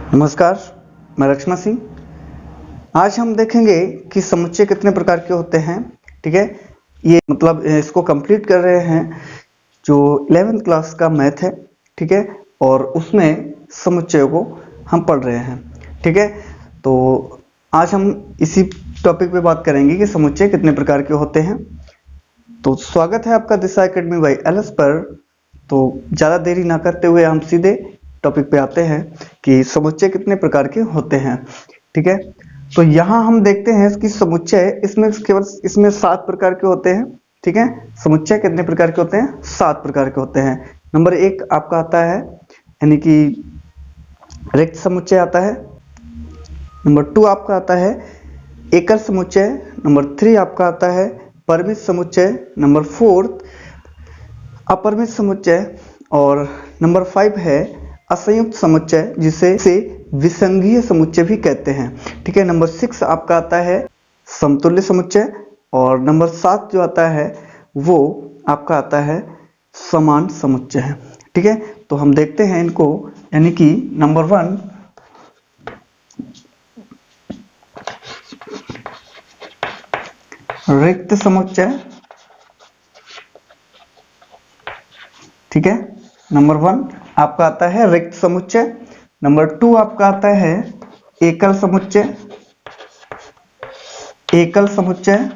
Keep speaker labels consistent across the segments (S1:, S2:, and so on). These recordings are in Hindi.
S1: नमस्कार, मैं लक्ष्मण सिंह। आज हम देखेंगे कि समुच्चय कितने प्रकार के होते हैं। ठीक है, ये मतलब इसको कंप्लीट कर रहे हैं जो 11th क्लास का मैथ है। ठीक है, और उसमें समुच्चय को हम पढ़ रहे हैं। ठीक है, तो आज हम इसी टॉपिक पे बात करेंगे कि समुच्चय कितने प्रकार के होते हैं। तो स्वागत है आपका दिशा एकेडमी बाय एलएस पर। तो ज़्यादा देरी ना करते हुए हम सीधे टॉपिक पे आते हैं कि समुच्चय कितने प्रकार के होते हैं। ठीक है, तो यहाँ हम देखते हैं कि समुच्चय इसमें केवल इसमें 7 प्रकार के होते हैं। ठीक है, समुच्चय कितने प्रकार के होते हैं? 7 प्रकार के होते हैं। नंबर 1 आपका आता है यानी कि रिक्त समुच्चय आता है। नंबर 2 आपका आता है एकल समुच्चय। नंबर 3 आपका आता है परिमित समुच्चय। नंबर 4 अपरिमित समुच्चय। और नंबर 5 है असंयुक्त समुच्चय, जिसे विसंघीय समुच्चय भी कहते हैं। ठीक है, नंबर 6 आपका आता है समतुल्य समुच्चय। और नंबर 7 जो आता है वो आपका आता है समान समुच्चय। ठीक है, तो हम देखते हैं इनको, यानी कि नंबर 1 रिक्त समुच्चय। ठीक है, नंबर 1 आपका आता है रिक्त समुच्चय। नंबर 2 आपका आता है एकल समुच्चय। एकल समुच्चय,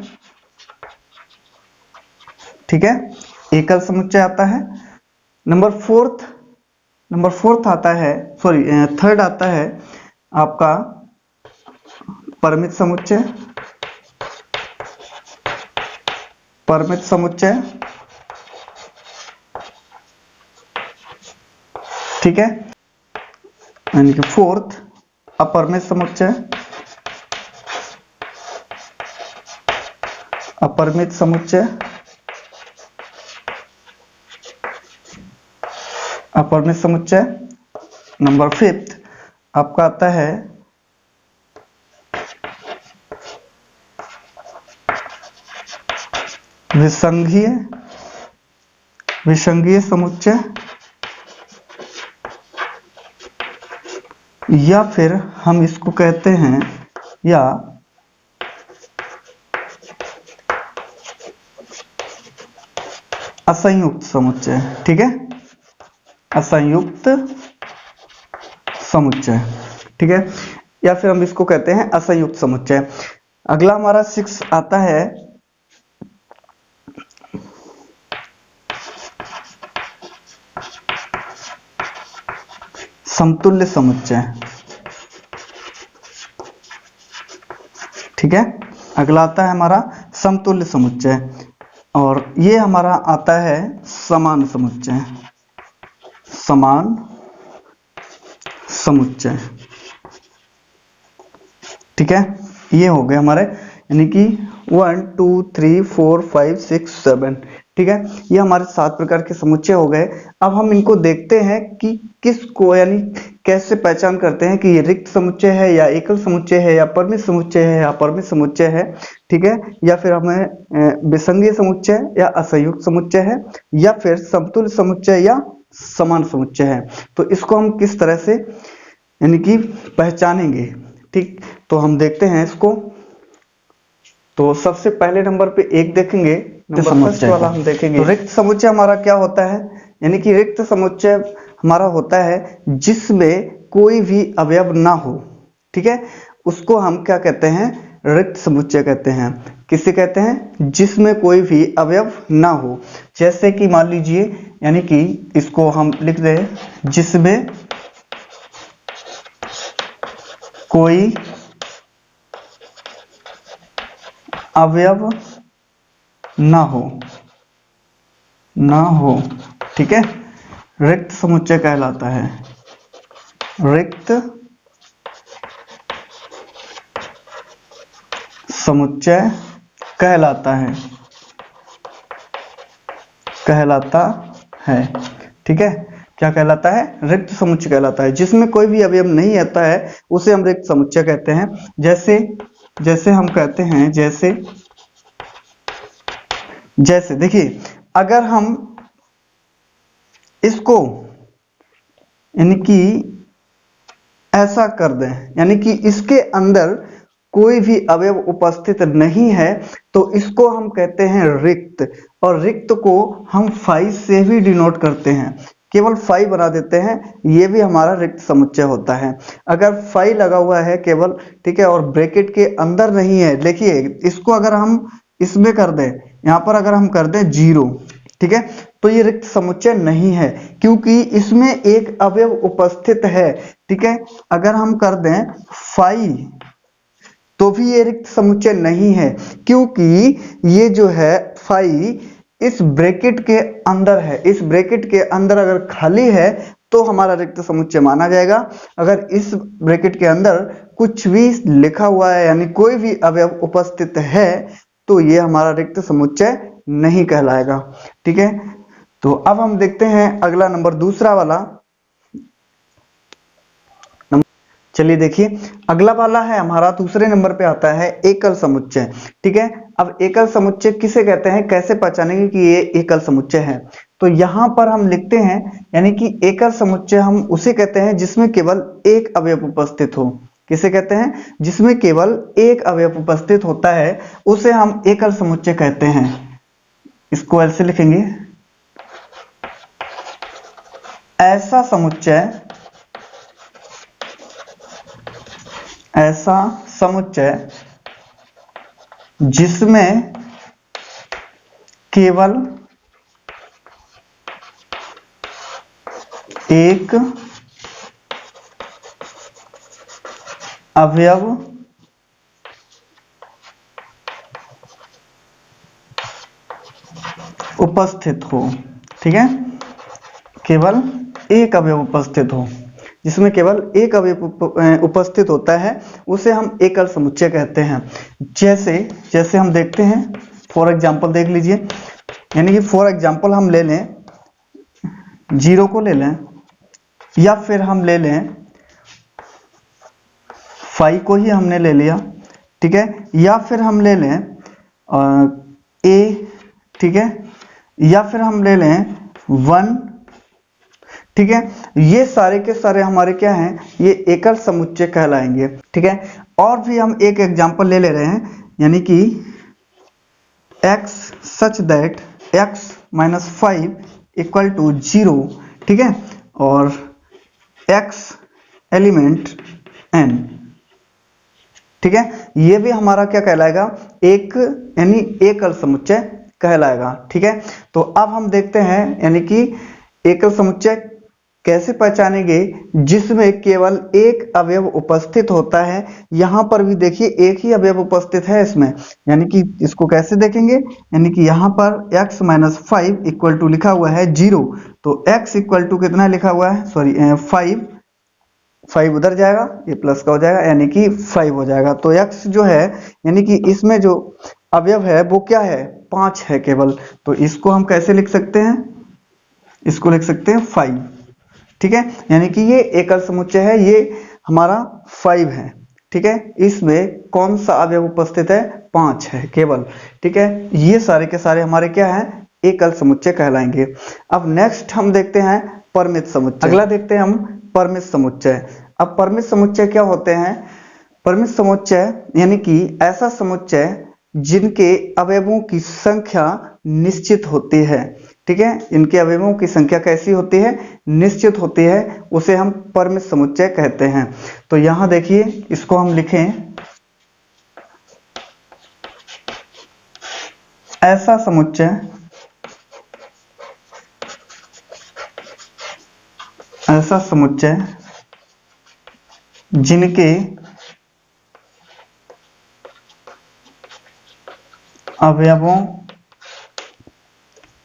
S1: ठीक है, एकल समुच्चय आता है। नंबर 4 आता है, सॉरी 3rd आता है आपका परिमित समुच्चय। परिमित समुच्चय, ठीक है, यानी कि 4th अपरिमित समुच्चय। अपरिमित समुच्चय, अपरिमित समुच्चय। नंबर 5th आपका आता है विसंघीय समुच्चय, या फिर हम इसको कहते हैं या असंयुक्त समुच्चय। ठीक है, असंयुक्त समुच्चय। ठीक है, या फिर हम इसको कहते हैं असंयुक्त समुच्चय। अगला हमारा 6 आता है समतुल्य समुच्चय। ठीक है, अगला आता है हमारा समतुल्य समुच्चय। और ये हमारा आता है समान समुच्चय। समान समुच्चय, ठीक है, ये हो गए हमारे, यानी कि 1 2 3 4 5 6 7। ठीक है, ये हमारे 7 प्रकार के समुच्चय हो गए। अब हम इनको देखते हैं कि किसको, यानी कैसे पहचान करते हैं कि ये रिक्त समुच्चय है या एकल समुच्चय है या परिमित समुच्चय है या अपरिमित समुच्चय है। ठीक है, या फिर हमें विसंघीय समुच्चय या असंयुक्त समुच्चय है, या फिर समतुल्य समुच्चय या समान समुच्चय है। तो इसको हम किस तरह से यानी कि पहचानेंगे। ठीक, तो हम देखते हैं इसको। तो सबसे पहले नंबर पे एक देखेंगे, नंबर फर्स्ट वाला हम देखेंगे। तो रिक्त समुच्चय हमारा क्या होता है? यानी कि रिक्त समुच्चय हमारा होता है जिसमें कोई भी अवयव ना हो। ठीक है, उसको हम क्या कहते हैं? रिक्त समुच्चय कहते हैं। किसे कहते हैं? जिसमें कोई भी अवयव ना हो। जैसे कि मान लीजिए, यानी कि इसको हम लिख दें जिसमें कोई अवयव ना हो। ठीक है, रिक्त समुच्चय कहलाता है। रिक्त समुच्चय कहलाता है। ठीक है, क्या कहलाता है? रिक्त समुच्चय कहलाता है। जिसमें कोई भी अवयव नहीं आता है उसे हम रिक्त समुच्चय कहते हैं। जैसे हम कहते हैं, जैसे देखिए, अगर हम इसको यानी कि ऐसा कर दें, यानी कि इसके अंदर कोई भी अवयव उपस्थित नहीं है, तो इसको हम कहते हैं रिक्त। और रिक्त को हम फाई से भी डिनोट करते हैं, केवल फाई बना देते हैं, ये भी हमारा रिक्त समुच्चय होता है। अगर फाई लगा हुआ है केवल, ठीक है, और ब्रैकेट के अंदर नहीं है, देखिए इसको अगर हम इसमें कर दें, यहां पर अगर हम कर दें 0, ठीक है, तो ये रिक्त समुच्चय नहीं है, क्योंकि इसमें एक अवयव उपस्थित है, ठीक है। अगर हम कर दें फाई, तो भी ये रिक्त समुच्चय नहीं है, क्योंकि ये जो है फाई इस ब्रैकेट के अंदर है। इस ब्रैकेट के अंदर अगर खाली है तो हमारा रिक्त समुच्चय माना जाएगा। अगर इस ब्रैकेट के अंदर कुछ भी लिखा हुआ है, यानी कोई भी अवयव उपस्थित है, तो ये हमारा रिक्त समुच्चय नहीं कहलाएगा, ठीक है। तो अब हम देखते हैं अगला नंबर, दूसरा वाला। चलिए देखिए, अगला वाला है हमारा, दूसरे नंबर पे आता है एकल समुच्चय, ठीक है। अब एकल समुच्चय किसे कहते हैं, कैसे पहचानेंगे कि ये एकल समुच्चय है, तो यहां पर हम लिखते हैं, यानी कि एकल समुच्चय हम उसे कहते हैं जिसमें केवल एक अवयव उपस्थित हो। किसे कहते हैं, जिसमें केवल एक अवयव उपस्थित होता है, उसे हम एकल समुच्चय कहते हैं। इसको ऐसे लिखेंगे, ऐसा समुच्चय, ऐसा समुच्चय जिसमें केवल एक अवयव उपस्थित हो, ठीक है, केवल एक अवयव उपस्थित हो, जिसमें केवल एक अवयव उपस्थित होता है, उसे हम एकल समुच्चय कहते हैं। जैसे हम देखते हैं, फॉर एग्जांपल देख लीजिए, यानी कि फॉर एग्जांपल हम ले लें 0 को ले लें, या फिर हम ले लें 5 को ही हमने ले लिया, ठीक है, या फिर हम ले लें a, ठीक है, या फिर हम ले लें 1, ठीक है। ये सारे के सारे हमारे क्या हैं, ये एकल समुच्चय कहलाएंगे, ठीक है। और भी हम एक एग्जांपल ले रहे हैं, यानी कि x such that x minus 5 equal to 0, ठीक है, और x एलिमेंट n, ठीक है। ये भी हमारा क्या कहलाएगा, एक यानी एकल समुच्चय कहलाएगा, ठीक है। तो अब हम देखते हैं, यानी कि एकल समुच्चय कैसे पहचानेंगे, जिसमें केवल एक अवयव उपस्थित होता है। यहां पर भी देखिए एक ही अवयव उपस्थित है इसमें, यानी कि इसको कैसे देखेंगे, यानी कि यहां पर x माइनस 5 इक्वल टू लिखा हुआ है 0, तो x इक्वल टू कितना लिखा हुआ है, सॉरी 5 उधर जाएगा, ये प्लस का हो जाएगा, यानी कि 5 हो जाएगा। तो x जो है, यानी कि इसमें जो अवयव है वो क्या है, 5 है केवल, तो इसको हम कैसे लिख सकते हैं, इसको लिख सकते हैं 5, ठीक है। यानी कि ये एकल समुच्चय है, ये हमारा 5 है, ठीक है। इसमें कौन सा अवयव उपस्थित है, 5 है केवल, ठीक है। ये सारे के सारे हमारे क्या हैं, एकल समुच्चय कहलाएंगे। अब नेक्स्ट हम देखते हैं परिमित समुच्चय। अगला देखते हैं हम परिमित समुच्चय। अब परिमित समुच्चय क्या होते हैं, परिमित समुच्चय यानी कि ऐसा समुच्चय जिनके अवयवों की संख्या निश्चित होती है, ठीक है। इनके अवयवों की संख्या कैसी होती है, निश्चित होती है, उसे हम परिमित समुच्चय कहते हैं। तो यहां देखिए, इसको हम लिखें, ऐसा समुच्चय, ऐसा समुच्चय जिनके अवयवों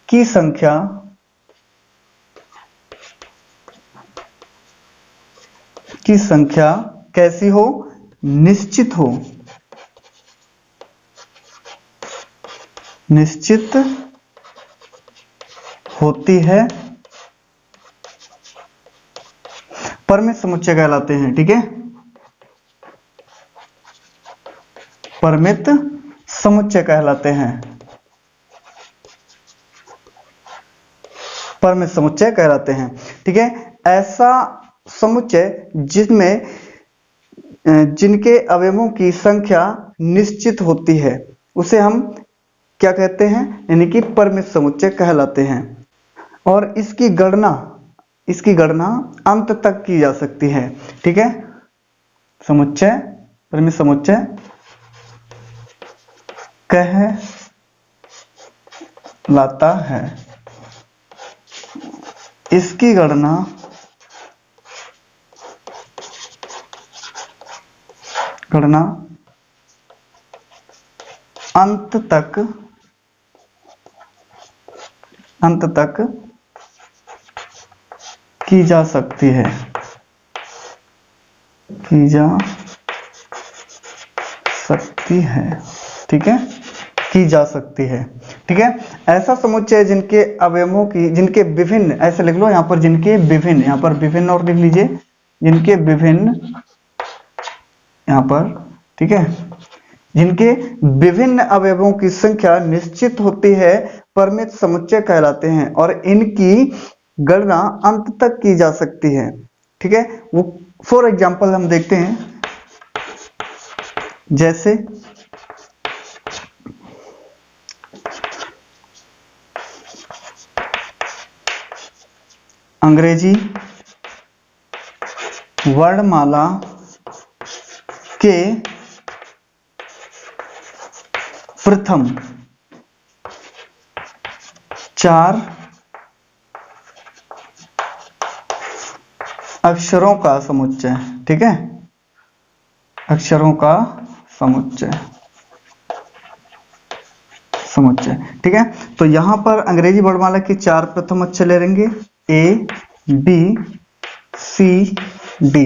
S1: की संख्या कैसी हो, निश्चित हो, निश्चित होती है, परिमित समुच्चय कहलाते हैं, ठीक है। परिमित समुच्चय कहलाते हैं, परिमित समुच्चय कहलाते हैं, ठीक है। ऐसा समुच्चय जिनमें जिनके अवयवों की संख्या निश्चित होती है उसे हम क्या कहते हैं, यानी कि परिमित समुच्चय कहलाते हैं। और इसकी गणना अंत तक की जा सकती है। ठीक है, समुच्चय परिमित समुच्चय कहलाता है। इसकी गणना अंत तक की जा सकती है। ठीक है, की जा सकती है। ठीक है, ऐसा समुच्चय जिनके अवयवों की, जिनके विभिन्न, ऐसे लिख लो यहाँ पर, जिनके विभिन्न, यहाँ पर विभिन्न और लिख लीजिए, जिनके विभिन्न यहाँ पर, ठीक है, जिनके विभिन्न अवयवों की संख्या निश्चित होती है परिमित समुच्चय कहलाते हैं और इनकी गणना अंत तक की जा सकती है। ठीक है, वो फॉर एग्जाम्पल हम देखते हैं, जैसे अंग्रेजी वर्णमाला के प्रथम 4 अक्षरों का समुच्चय। ठीक है, अक्षरों का समुच्चय। ठीक है, तो यहां पर अंग्रेजी वर्णमाला के 4 प्रथम अक्षर ले लेंगे, A B C D।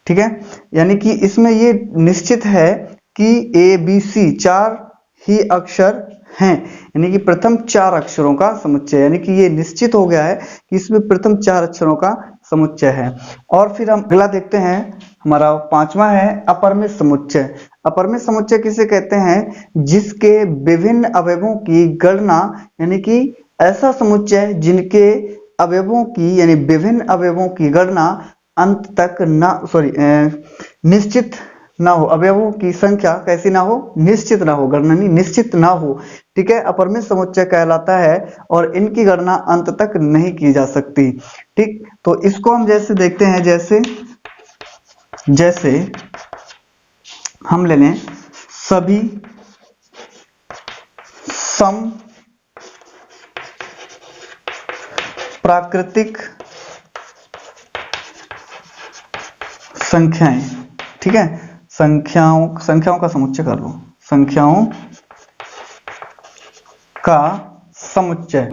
S1: ठीक है, यानी कि इसमें ये निश्चित है कि A B C 4 ही अक्षर हैं, यानी कि प्रथम 4 अक्षरों का समुच्चय, यानी कि ये निश्चित हो गया है कि इसमें प्रथम 4 अक्षरों का समुच्चय है। और फिर हम अगला देखते हैं, हमारा 5वां है अपरिमित समुच्चय। अपरिमित समुच्चय किसे कहते हैं, जिसके विभिन्न अवयवों की गणना, यानी कि ऐसा समुच्चय जिनके अवयवों की, यानी विभिन्न अवयवों की गणना अंत तक निश्चित ना हो, अवयवों की संख्या कैसी ना हो, निश्चित ना हो, गणना नहीं, निश्चित ना हो। ठीक है, अपरिमित समुच्चय कहलाता है और इनकी गणना अंत तक नहीं की जा सकती। ठीक, तो इसको हम जैसे देखते हैं, जैसे हम ले लें सभी सम प्राकृतिक संख्याएं। ठीक है, संख्याओं का समुच्चय कर लो, संख्याओं का समुच्चय।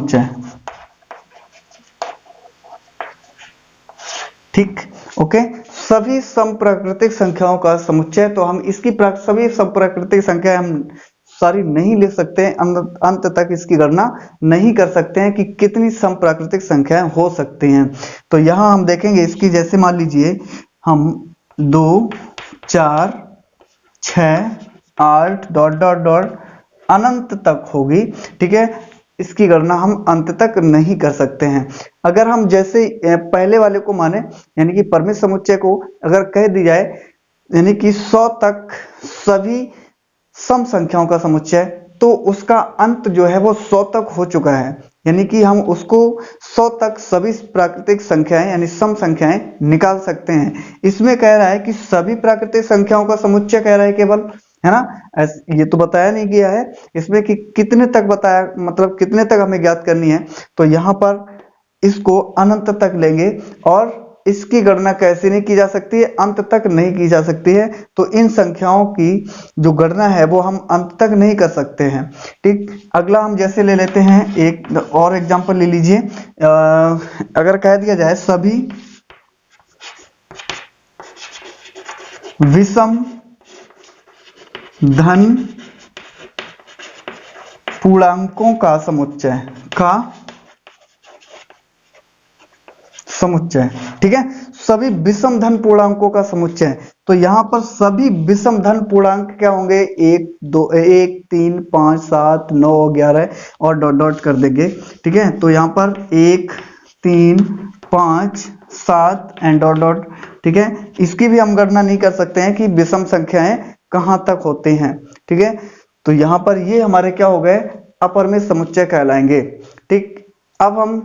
S1: ठीक, ओके, सभी समप्राकृतिक संख्याओं का समुच्चय। तो हम इसकी सभी समप्राकृतिक संख्या हम सारी नहीं लिख सकते, अंत तक इसकी गणना नहीं कर सकते हैं कि कितनी समप्राकृतिक संख्याएं हो सकती हैं। तो यहां हम देखेंगे इसकी, जैसे मान लीजिए हम 2 4 6 8 ... अनंत तक होगी। ठीक है, इसकी गणना हम अंत तक नहीं कर सकते हैं। अगर हम जैसे पहले वाले को माने, यानी कि परिमित समुच्चय को अगर कह दी जाए, यानी कि 100 तक सभी सम संख्याओं का समुच्चय, तो उसका अंत जो है वो 100 तक हो चुका है, यानी कि हम उसको 100 तक सभी प्राकृतिक संख्याएं, यानी सम संख्याएं निकाल सकते हैं। इसमें कह रहा है कि सभी प्राकृतिक संख्याओं का समुच्चय कह रहा है केवल, है ना, ये तो बताया नहीं गया है इसमें कि कितने तक बताया, मतलब कितने तक हमें ज्ञात करनी है। तो यहां पर इसको अनंत तक लेंगे और इसकी गणना कैसे नहीं की जा सकती है, अंत तक नहीं की जा सकती है। तो इन संख्याओं की जो गणना है वो हम अंत तक नहीं कर सकते हैं। ठीक, अगला हम जैसे ले लेते हैं, एक और एग्जांपल ले लीजिए। अगर कह दिया जाए सभी विषम धन पूर्णांकों का समुच्चय। ठीक है, सभी विषम धन पूर्णांकों का समुच्चय। तो यहां पर सभी विषम धन पूर्णांक क्या होंगे, 1 2 1 3 5 7 9 11 और ... कर देंगे। ठीक है, तो यहां पर 1 3 5 7 एंड डॉट डॉट, ठीक है। इसकी भी हम गणना नहीं कर सकते हैं कि विषम संख्याएं कहां तक होती हैं, ठीक है। तो यहाँ पर ये हमारे क्या हो गए, अपरिमेय समुच्चय कहलाएंगे, ठीक। अब हम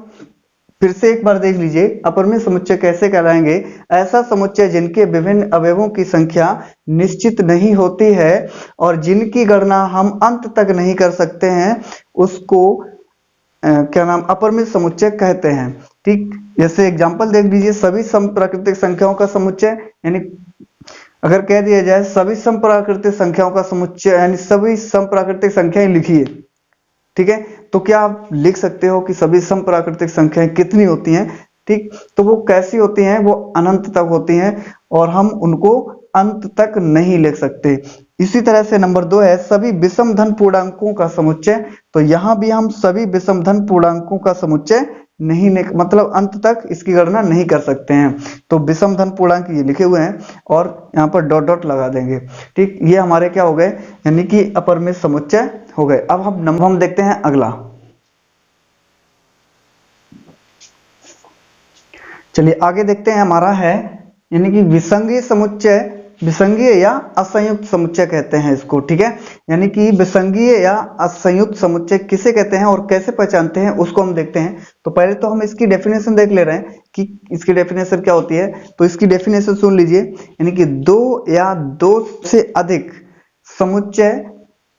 S1: फिर से एक बार देख लीजिए, अपरिमेय समुच्चय कैसे कहलाएंगे। ऐसा समुच्चय जिनके विभिन्न अवयवों की संख्या निश्चित नहीं होती है और जिनकी गणना हम अंत तक नहीं कर सकते हैं, उसको क्या नाम, अपरिमेय समुच्चय कहते हैं, ठीक। जैसे एग्जांपल देख लीजिए, सभी समप्राकृतिक संख्याओं का समुच्चय, यानी अगर कह दिया जाए सभी समप्राकृतिक संख्याओं का समुच्चय, यानी सभी समप्राकृतिक संख्याएं लिखिए, ठीक है। तो क्या आप लिख सकते हो कि सभी समप्राकृतिक संख्याएं कितनी होती हैं, ठीक। तो वो कैसी होती हैं, वो अनंत तक होती हैं और हम उनको अंत तक नहीं लिख सकते। इसी तरह से नंबर 2 है सभी विषम धन पूर्णांकों का समुच्चय। तो यहां भी हम सभी विषम धन पूर्णांकों का समुच्चय नहीं, मतलब अंत तक इसकी गणना नहीं कर सकते हैं। तो विषम धन पूर्णांक ये लिखे हुए हैं और यहाँ पर डॉट डॉट लगा देंगे, ठीक। ये हमारे क्या हो गए, यानी कि अपरिमेय समुच्चय हो गए। अब हम देखते हैं अगला। चलिए आगे देखते हैं, हमारा है यानी कि विसंगीय समुच्चय, विसंगीय या असंयुक्त समुच्चय कहते हैं इसको, ठीक है। यानी कि विसंगीय या असंयुक्त समुच्चय किसे कहते हैं और कैसे पहचानते हैं, उसको हम देखते हैं। तो पहले तो हम इसकी डेफिनेशन देख ले रहे हैं कि इसकी डेफिनेशन क्या होती है। तो इसकी डेफिनेशन सुन लीजिए, यानी कि 2 या 2 से अधिक समुच्चय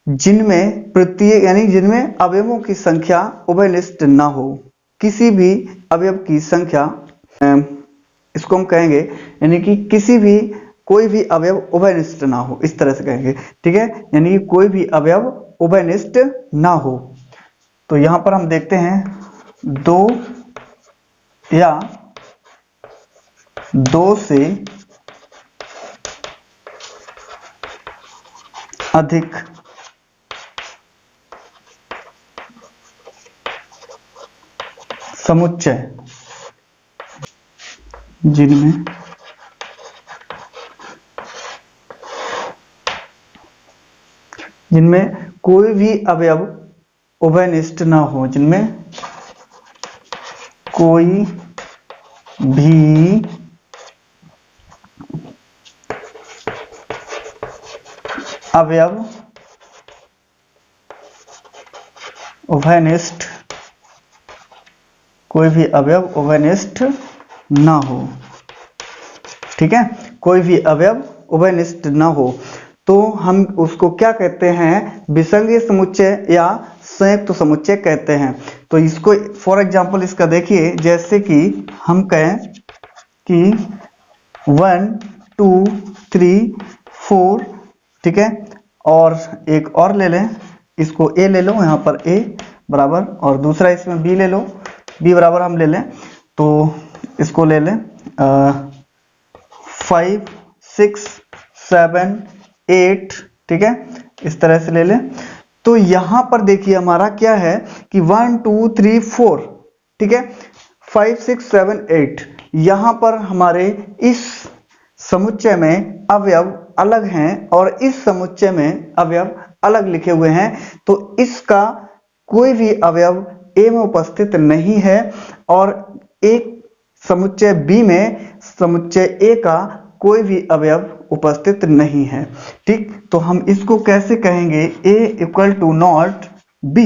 S1: जिनमें प्रत्येक, यानी जिनमें अवयवों की संख्या उभयनिष्ठ ना हो, किसी भी अवयव की संख्या, इसको हम कहेंगे यानी कि किसी भी, कोई भी अवयव उभयनिष्ठ ना हो, इस तरह से कहेंगे, ठीक है। यानी कोई भी अवयव उभयनिष्ठ ना हो। तो यहां पर हम देखते हैं 2 या 2 से अधिक समुच्चय जिनमें कोई भी अवयव उभयनिष्ठ ना हो, जिनमें कोई भी अवयव उभयनिष्ठ, कोई भी अवयव उभयनिष्ठ ना हो, ठीक है। कोई भी अवयव उभयनिष्ठ ना हो तो हम उसको क्या कहते हैं, विसंगीय समुच्चय या संयुक्त समुच्चय कहते हैं। तो इसको फॉर एग्जांपल इसका देखिए, जैसे कि हम कहें कि 1 2 3 4, ठीक है। और एक और ले लें, इसको a ले लो, यहाँ पर a बराबर, और दूसरा इसमें b ले लो, b बराबर हम ले लें, तो इसको ले लें 5 6 7 8, ठीक है, इस तरह से ले लें। तो यहां पर देखिए हमारा क्या है कि 1 2 3 4, ठीक है, 5 6 7 8, यहां पर हमारे इस समुच्चय में अवयव अलग हैं और इस समुच्चय में अवयव अलग लिखे हुए हैं। तो इसका कोई भी अवयव A में उपस्थित नहीं है और एक समुच्चय B में समुच्चय A का कोई भी अवयव उपस्थित नहीं है, ठीक। तो हम इसको कैसे कहेंगे, A equal to not B,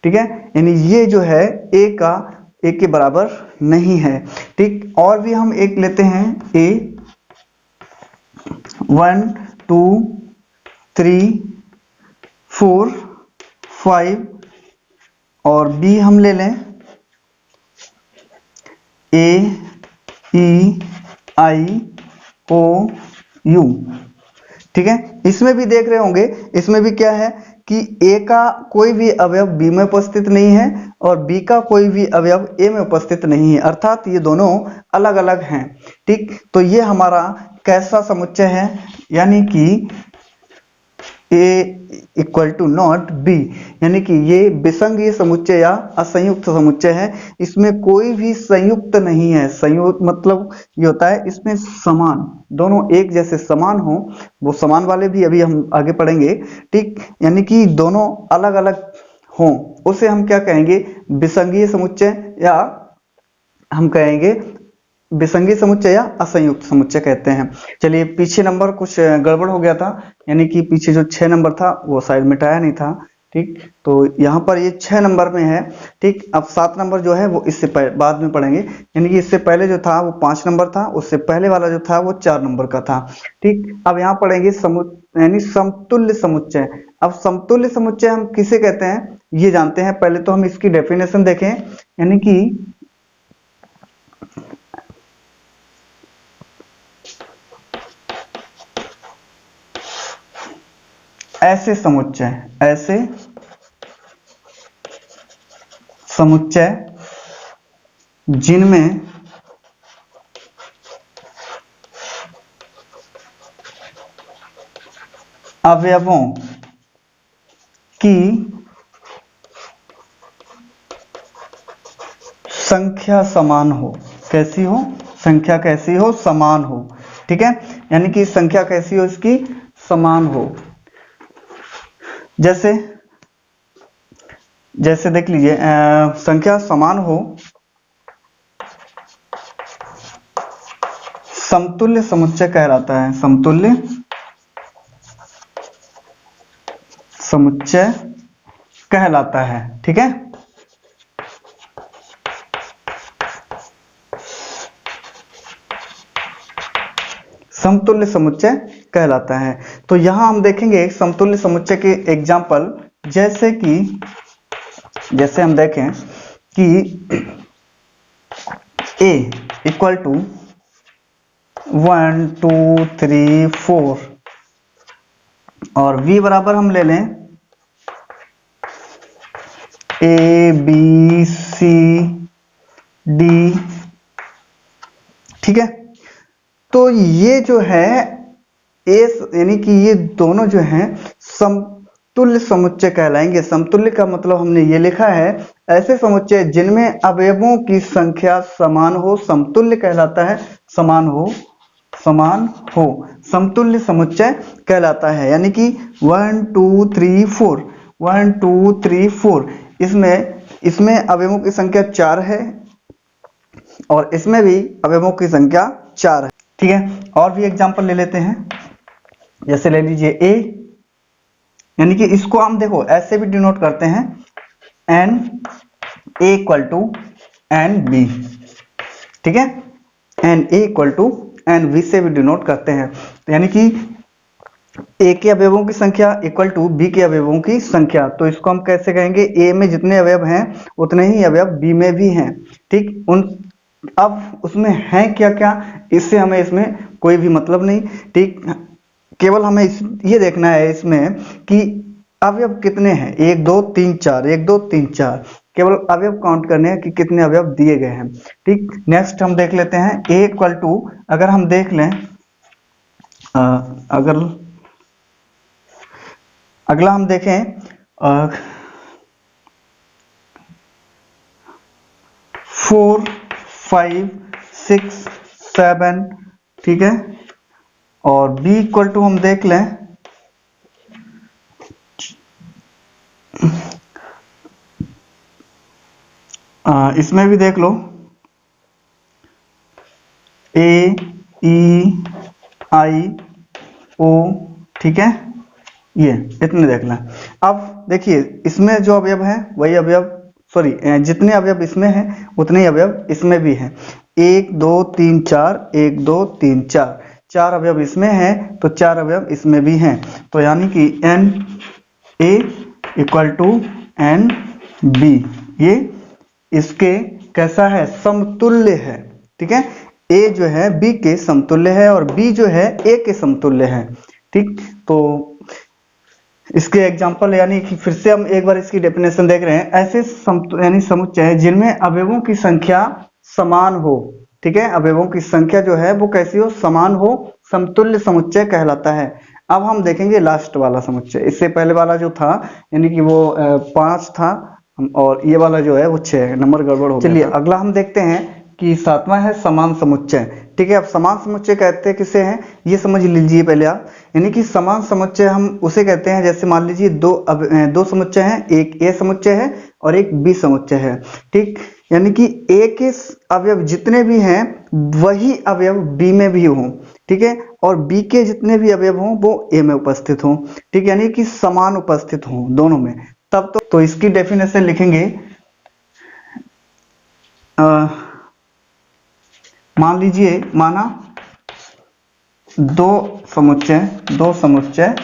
S1: ठीक है। यानी ये जो है A के बराबर नहीं है, ठीक। और भी हम एक लेते हैं, A 1 2 3 4 5, और B हम ले लें A E I O U, ठीक है। इसमें भी देख रहे होंगे, इसमें भी क्या है कि A का कोई भी अवयव B में उपस्थित नहीं है और B का कोई भी अवयव A में उपस्थित नहीं है, अर्थात ये दोनों अलग अलग हैं, ठीक। तो ये हमारा कैसा समुच्चय है, यानी कि A equal to not B, यानी कि ये विसंगीय समुच्चय या असंयुक्त समुच्चय है। इसमें कोई भी संयुक्त नहीं है। संयुक्त मतलब ये होता है इसमें समान, दोनों एक जैसे समान हो, वो समान वाले भी अभी हम आगे पढ़ेंगे, ठीक। यानी कि दोनों अलग अलग हों, उसे हम क्या कहेंगे, विसंगीय समुच्चय या हम कहेंगे विसंगी समुच्चय या असंयुक्त समुच्चय कहते हैं। चलिए पीछे नंबर कुछ गड़बड़ हो गया था, यानी कि पीछे जो 6 नंबर था वो शायद मिटाया नहीं था, ठीक। तो यहाँ पर ये 6 नंबर में है, ठीक। अब 7 नंबर जो है वो इससे बाद में पढ़ेंगे, यानी कि इससे पहले जो था वो 5 नंबर था, उससे पहले वाला जो था वो 4 नंबर का था, ठीक। अब यहाँ पढ़ेंगे यानी समतुल्य समुच्चय। अब समतुल्य समुच्चय हम किसे कहते हैं ये जानते हैं, पहले तो हम इसकी डेफिनेशन देखें, यानी कि ऐसे समुच्चय जिनमें अवयवों की संख्या समान हो। कैसी हो? संख्या कैसी हो? समान हो, ठीक है। यानी कि संख्या कैसी हो? इसकी समान हो। जैसे देख लीजिए, संख्या समान हो, समतुल्य समुच्चय कहलाता है। समतुल्य समुच्चय कहलाता है, ठीक है। समतुल्य समुच्चय कहलाता है। तो यहां हम देखेंगे समतुल्य समुच्चय के एग्जाम्पल, जैसे हम देखें कि a इक्वल टू 1 2 3 4 और v बराबर हम ले लें a b c d, ठीक है। तो ये जो है यानी कि ये दोनों जो हैं समतुल्य समुच्चय कहलाएंगे। समतुल्य का मतलब हमने ये लिखा है, ऐसे समुच्चय जिनमें अवयवों की संख्या समान हो, समतुल्य कहलाता है। समान हो समतुल्य समुच्चय कहलाता है। यानी कि 1 2 3 4 1 2 3 4 इसमें अवयवों की संख्या 4 है और इसमें भी अवयवों की संख्या 4 है, ठीक है। और भी एग्जांपल ले लेते हैं, जैसे ले लीजिए a, यानी कि इसको हम देखो ऐसे भी डिनोट करते हैं, n a equal to n b, ठीक है। n a equal to n b से भी डिनोट करते हैं। तो यानी कि a के अवयवों की संख्या इक्वल टू b के अवयवों की संख्या। तो इसको हम कैसे कहेंगे? a में जितने अवयव हैं उतने ही अवयव b में भी हैं, ठीक। अब उसमें है क्या क्या, इससे हमें इसमें कोई भी मतलब नहीं, ठीक। केवल हमें ये देखना है इसमें कि अवयव कितने हैं, 1 2 3 4 1 2 3 4, केवल अवयव काउंट करने हैं कि कितने अवयव दिए गए हैं, ठीक। नेक्स्ट हम देख लेते हैं a इक्वल टू, अगर हम देख लें अगला हम देखें 4 5 6 7, ठीक है। और b इक्वल टू हम देख लें इसमें भी देख लो a e i o, ठीक है। ये इतने देख लें। अब देखिए इसमें जो अवयव है वही अवयव, जितने अवयव इसमें हैं उतने ही अवयव इसमें भी हैं। 1 2 3 4 1 2 3 4, 4 अवयव इसमें हैं तो 4 अवयव इसमें भी हैं। तो यानी कि n a equal to n b, ये इसके कैसा है? समतुल्य है, ठीक है। a जो है b के समतुल्य है और b जो है a के समतुल्य है, ठीक। तो इसके एग्जाम्पल, यानी कि फिर से हम एक बार इसकी डेफिनेशन देख रहे हैं, ऐसे यानी समुच्चय जिनमें अवयवों की संख्या समान हो, ठीक है। अवयवों की संख्या जो है वो कैसी हो? समान हो, समतुल्य समुच्चय कहलाता है। अब हम देखेंगे लास्ट वाला समुच्चय। इससे पहले वाला जो था यानी कि वो 5 था और ये वाला जो है वो 6 है, नंबर गड़बड़ हो गया। चलिए अगला हम देखते हैं कि 7वां है समान समुच्चय, ठीक है। अब समान समुच्चय कहते हैं किसे हैं ये समझ लीजिए पहले आप। यानी कि समान समुच्चय हम उसे कहते हैं, जैसे मान लीजिए दो समुच्चय हैं, एक a समुच्चय है और एक b समुच्चय है, ठीक। यानी कि ए के अवयव जितने भी हैं वही अवयव बी में भी हों, ठीक है, और बी के जितने भी अवयव हों वो ए में उपस्थित हों, ठीक है, यानी कि समान उपस्थित हों दोनों में, तब तो इसकी डेफिनेशन लिखेंगे। मान लीजिए, माना दो समुच्चय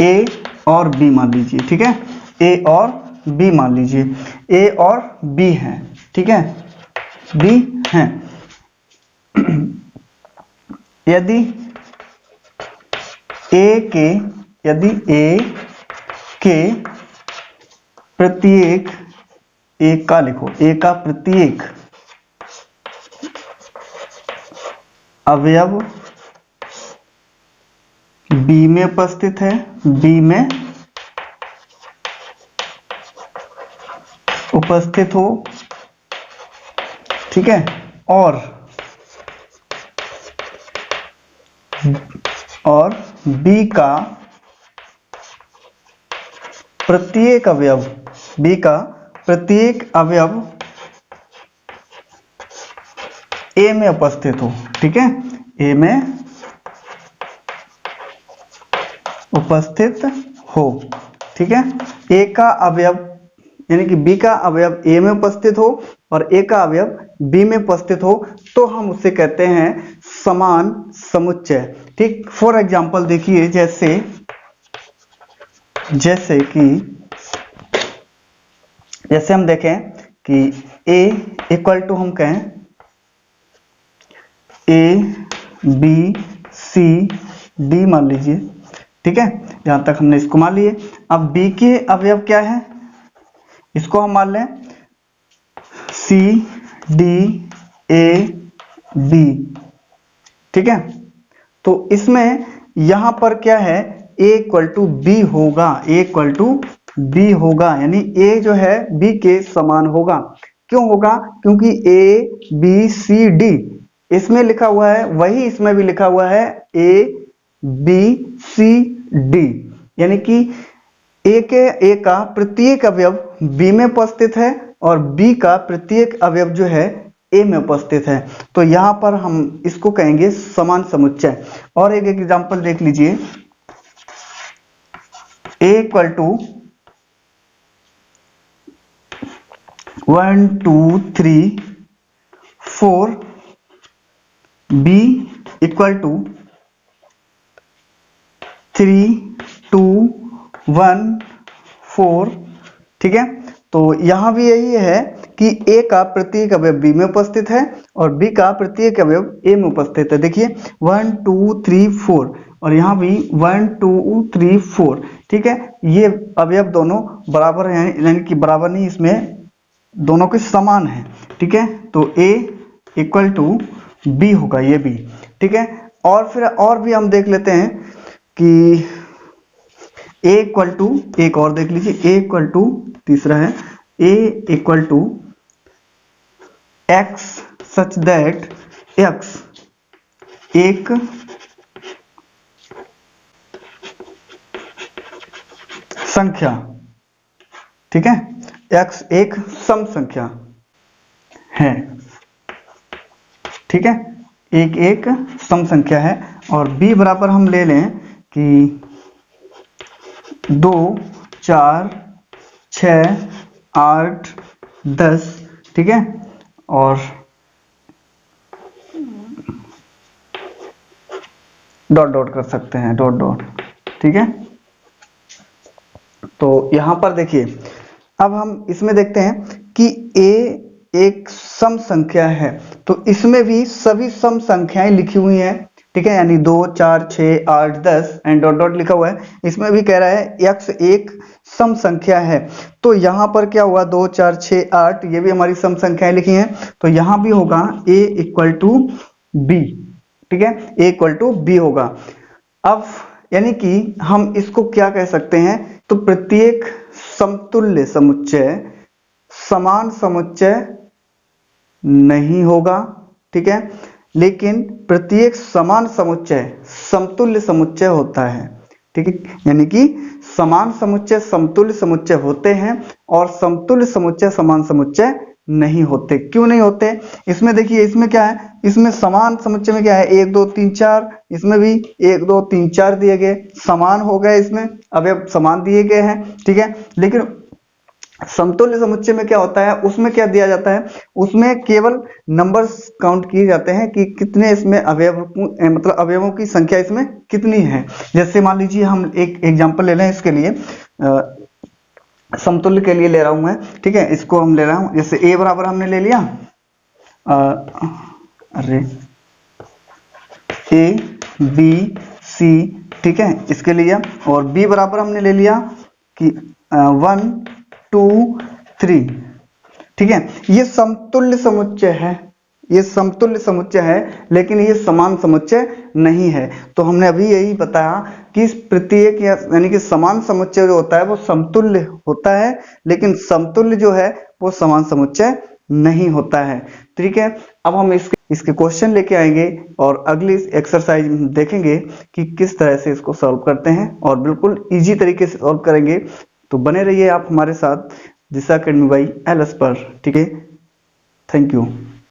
S1: ए और बी मान लीजिए, ठीक है, ए और बी मान लीजिए, ए और बी हैं, ठीक है, बी हैं। यदि ए के प्रत्येक, ए का लिखो, ए का प्रत्येक अवयव बी में उपस्थित है, बी में उपस्थित हो, ठीक है, और बी का प्रत्येक अवयव ए में उपस्थित हो, ठीक है, ए में उपस्थित हो, ठीक है, ए का अवयव यानी कि बी का अवयव ए में उपस्थित हो और ए का अवयव बी में उपस्थित हो, तो हम उसे कहते हैं समान समुच्चय, ठीक। फॉर एग्जांपल देखिए, जैसे हम देखें कि ए इक्वल टू, हम कहें ए बी सी डी मान लीजिए, ठीक है, यहां तक हमने इसको मान लिए। अब बी के अवयव क्या है, इसको हम मान लें सी डी ए बी, ठीक है। तो इसमें यहां पर क्या है, ए इक्वल टू बी होगा, ए इक्वल टू बी होगा, यानी ए जो है बी के समान होगा। क्यों होगा, क्योंकि ए बी सी डी इसमें लिखा हुआ है, वही इसमें भी लिखा हुआ है ए बी सी डी, यानी कि ए का प्रत्येक अवयव बी में उपस्थित है और बी का प्रत्येक अवयव जो है ए में उपस्थित है, तो यहां पर हम इसको कहेंगे समान समुच्चय। और एक एग्जांपल देख लीजिए, A equal to 1 2 3 4, B equal to 3 2 1 4, ठीक है। तो यहां भी यही है कि ए का प्रत्येक अवयव बी में उपस्थित है और बी का प्रत्येक अवयव ए में उपस्थित है। देखिए 1 2 3 4 और यहां भी 1 2 3 4, ठीक है, ये अवयव दोनों बराबर हैं, यानी कि बराबर नहीं, इसमें दोनों के समान है, ठीक है। तो ए इक्वल टू बी होगा, ये भी, ठीक है। और फिर और भी हम देख लेते हैं कि ए इक्वल टू, एक और देख लीजिए, ए इक्वल टू, तीसरा है A equal to X such that X एक संख्या, ठीक है, एक्स एक सम संख्या है, ठीक है, एक सम संख्या है। और b बराबर हम ले लें कि 2 4 6 8 10, ठीक है, और डॉट डॉट कर सकते हैं, डॉट डॉट, ठीक है। तो यहां पर देखिए, अब हम इसमें देखते हैं कि a एक सम संख्या है, तो इसमें भी सभी सम संख्याएं लिखी हुई हैं, ठीक है, यानी 2 4 6 8 10 एंड डॉट डॉट लिखा हुआ है। इसमें भी कह रहा है x एक सम संख्या है, तो यहां पर क्या हुआ, 2 4 6 8, ये भी हमारी सम संख्याएं लिखी हैं, तो यहां भी होगा a इक्वल टू बी, ठीक है, a इक्वल टू बी होगा। अब यानी कि हम इसको क्या कह सकते हैं, तो प्रत्येक समतुल्य समुच्चय समान समुच्चय नहीं होगा, ठीक है, लेकिन प्रत्येक समान समुच्चय समतुल्य समुच्चय होता है, ठीक है, यानी कि समान समुच्चय समतुल्य समुच्चय होते हैं और समतुल्य समुच्चय समान समुच्चय नहीं होते। क्यों नहीं होते? इसमें देखिए, इसमें क्या है, इसमें समान समुच्चय में क्या है, 1 2 3 4, इसमें भी 1 2 3 4 दिए गए, समान हो गए, इसमें अवयव समान दिए गए हैं, ठीक है। लेकिन समतुल्य समुच्चय में क्या होता है, उसमें क्या दिया जाता है, उसमें केवल नंबर्स काउंट किए जाते हैं कि कितने इसमें अवयव, मतलब अवयवों की संख्या इसमें कितनी है। जैसे मान लीजिए हम एक एग्जांपल ले लें इसके लिए, समतुल्य के लिए ले रहा हूं मैं, ठीक है। इसको हम ले रहा हूं, जैसे a बराबर हमने ले लिया, अरे a b c, ठीक है, इसके लिया, और b बराबर हमने ले लिया कि 1 2 3, ठीक है। ये समतुल्य समुच्चय है, ये समतुल्य समुच्चय है, लेकिन ये समान समुच्चय नहीं है। तो हमने अभी यही बताया कि प्रत्येक यानी कि समान समुच्चय जो होता है वो समतुल्य होता है, लेकिन समतुल्य जो है वो समान समुच्चय नहीं होता है, ठीक है। अब हम इसके क्वेश्चन लेके आएंगे और अगली एक्सरसाइज में देखेंगे कि किस तरह से इसको सॉल्व करते हैं, और बिल्कुल इजी तरीके से सॉल्व करेंगे। तो बने रहिए आप हमारे साथ दिशा अकेडमी बाई LS पर, ठीक है। Thank you.